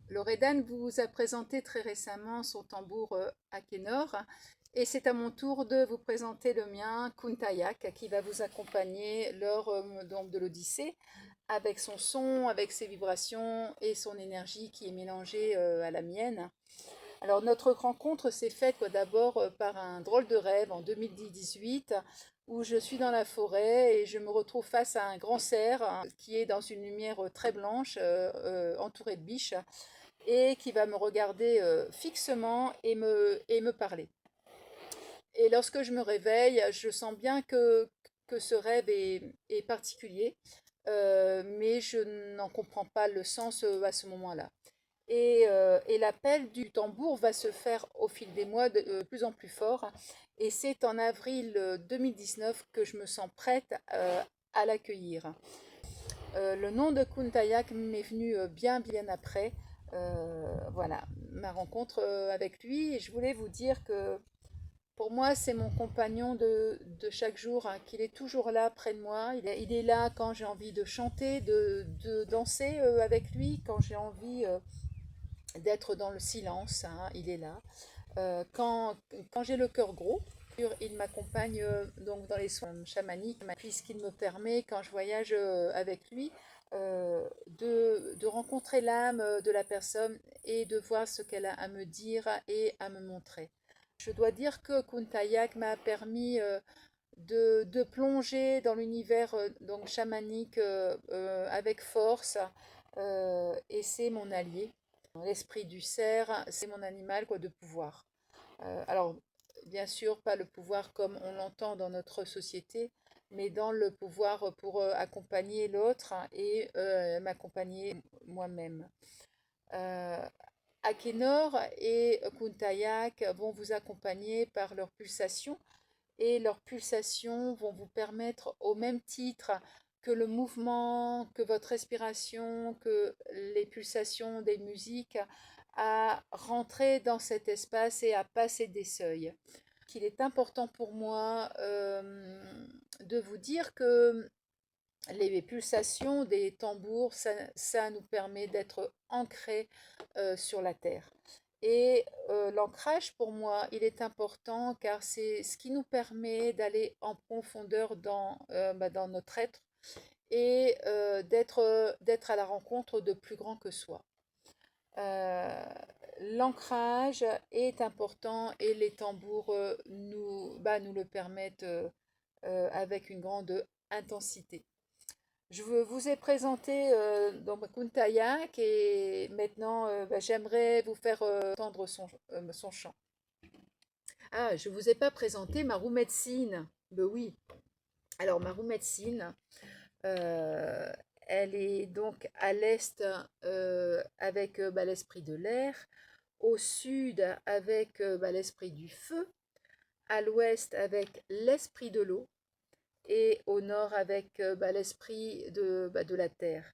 Loredan vous a présenté très récemment son tambour Akénor et c'est à mon tour de vous présenter le mien, Kuntayak, qui va vous accompagner lors donc de l'Odyssée avec son son, avec ses vibrations et son énergie qui est mélangée à la mienne. Alors notre rencontre s'est faite d'abord par un drôle de rêve en 2018 où je suis dans la forêt et je me retrouve face à un grand cerf qui est dans une lumière très blanche entouré de biches et qui va me regarder fixement et me parler. Et lorsque je me réveille, je sens bien que ce rêve est particulier, mais je n'en comprends pas le sens à ce moment-là. Et l'appel du tambour va se faire au fil des mois de plus en plus fort. Et c'est en avril 2019 que je me sens prête à l'accueillir. Le nom de Kuntayak m'est venu bien après. Voilà, ma rencontre avec lui. Et je voulais vous dire que pour moi, c'est mon compagnon de chaque jour, hein, qu'il est toujours là près de moi. Il est là quand j'ai envie de chanter, de danser avec lui, quand j'ai envie d'être dans le silence, hein, il est là. Quand j'ai le cœur gros, il m'accompagne donc dans les soins chamaniques, puisqu'il me permet, quand je voyage avec lui, de rencontrer l'âme de la personne et de voir ce qu'elle a à me dire et à me montrer. Je dois dire que Kuntayak m'a permis de plonger dans l'univers donc chamanique avec force et c'est mon allié. L'esprit du cerf, c'est mon animal de pouvoir. Alors, bien sûr, pas le pouvoir comme on l'entend dans notre société, mais dans le pouvoir pour accompagner l'autre et m'accompagner moi-même. Euh, Akénor et Kuntayak vont vous accompagner par leurs pulsations et leurs pulsations vont vous permettre au même titre que le mouvement, que votre respiration, que les pulsations des musiques, à rentrer dans cet espace et à passer des seuils. Il est important pour moi de vous dire que les pulsations des tambours, ça nous permet d'être ancrés sur la terre. Et l'ancrage, pour moi, il est important car c'est ce qui nous permet d'aller en profondeur dans notre être et d'être à la rencontre de plus grand que soi. Euh, L'ancrage est important et les tambours nous le permettent avec une grande intensité. Je vous ai présenté donc Kuntayak et maintenant j'aimerais vous faire entendre son chant. Ah, je ne vous ai pas présenté Marou Médecine. Ben oui. Alors Marou Médecine, euh, elle est donc à l'est avec l'esprit de l'air, au sud avec l'esprit du feu, à l'ouest avec l'esprit de l'eau et au nord avec l'esprit de la terre.